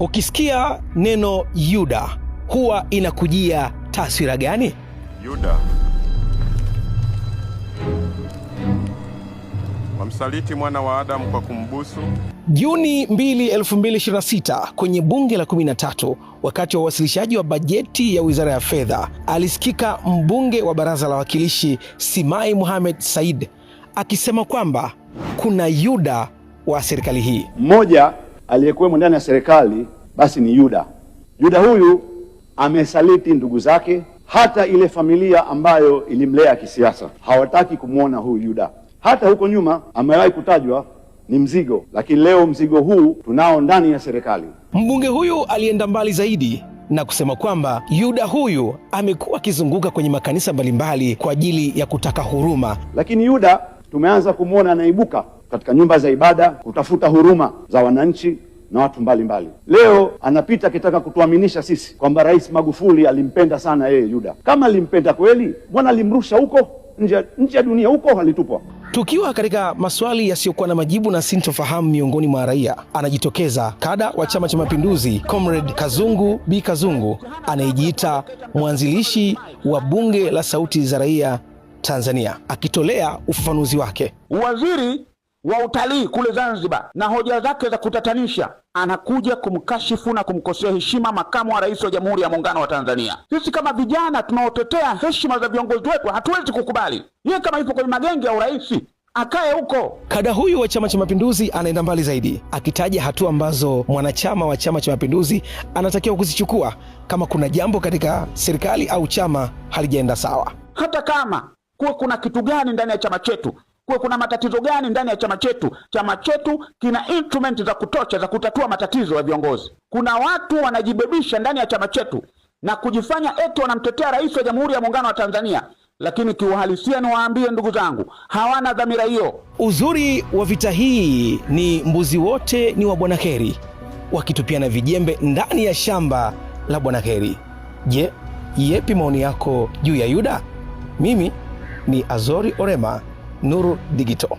Ukisikia neno Yuda huwa inakujia taswira gani? Yuda wamsaliti mwana wa Adamu kwa kumbusu. Juni 2, 2026 kwenye bunge la 13, wakati wa uwasilishaji wa bajeti ya Wizara ya Fedha, alisikika mbunge wa Baraza la Wawakilishi Simai Mohamed Said akisema kwamba kuna Yuda wa serikali hii. Mmoja aliyekuwemo ndani ya serikali basi ni Yuda. Yuda huyu amesaliti ndugu zake, hata ile familia ambayo ilimlea kisiasa hawataki kumwona huyu Yuda. Hata huko nyuma amewahi kutajwa ni mzigo, lakini leo mzigo huu tunao ndani ya serikali. Mbunge huyu alienda mbali zaidi na kusema kwamba Yuda huyu amekuwa akizunguka kwenye makanisa mbalimbali kwa ajili ya kutaka huruma. Lakini Yuda tumeanza kumwona anaibuka katika nyumba za ibada kutafuta huruma za wananchi na watu mbalimbali. Leo anapita akitaka kutuaminisha sisi kwamba Rais Magufuli alimpenda sana yeye Yuda. Kama alimpenda kweli, mbona alimrusha huko nje ya dunia, huko alitupwa? Tukiwa katika maswali yasiyokuwa na majibu na sintofahamu miongoni mwa raia, anajitokeza kada wa Chama cha Mapinduzi Comrade Kazungu B Kazungu, anayejiita mwanzilishi wa Bunge la Sauti za Raia Tanzania, akitolea ufafanuzi wake. Waziri wa utalii kule Zanzibar na hoja zake za kutatanisha anakuja kumkashifu na kumkosea heshima makamu wa rais wa Jamhuri ya Muungano wa Tanzania. Sisi kama vijana tunaotetea heshima za viongozi wetu hatuwezi kukubali. Yeye kama yupo kwenye magenge ya urais akae huko. Kada huyu wa Chama cha Mapinduzi anaenda mbali zaidi, akitaja hatua ambazo mwanachama wa Chama cha Mapinduzi anatakiwa kuzichukua kama kuna jambo katika serikali au chama halijaenda sawa. Hata kama kuwe kuna kitu gani ndani ya chama chetu, kuwe kuna matatizo gani ndani ya chama chetu kina instrument za kutosha za kutatua matatizo ya viongozi. Kuna watu wanajibebisha ndani ya chama chetu na kujifanya eti wanamtetea rais wa Jamhuri ya Muungano wa Tanzania, lakini kiuhalisia niwaambie ndugu zangu, hawana dhamira hiyo. Uzuri wa vita hii ni mbuzi wote ni wa Bwana Heri, wakitupiana vijembe ndani ya shamba la Bwana Heri. Je, yepi maoni yako juu ya Yuda? Mimi ni Azori Orema, Nuru Digital.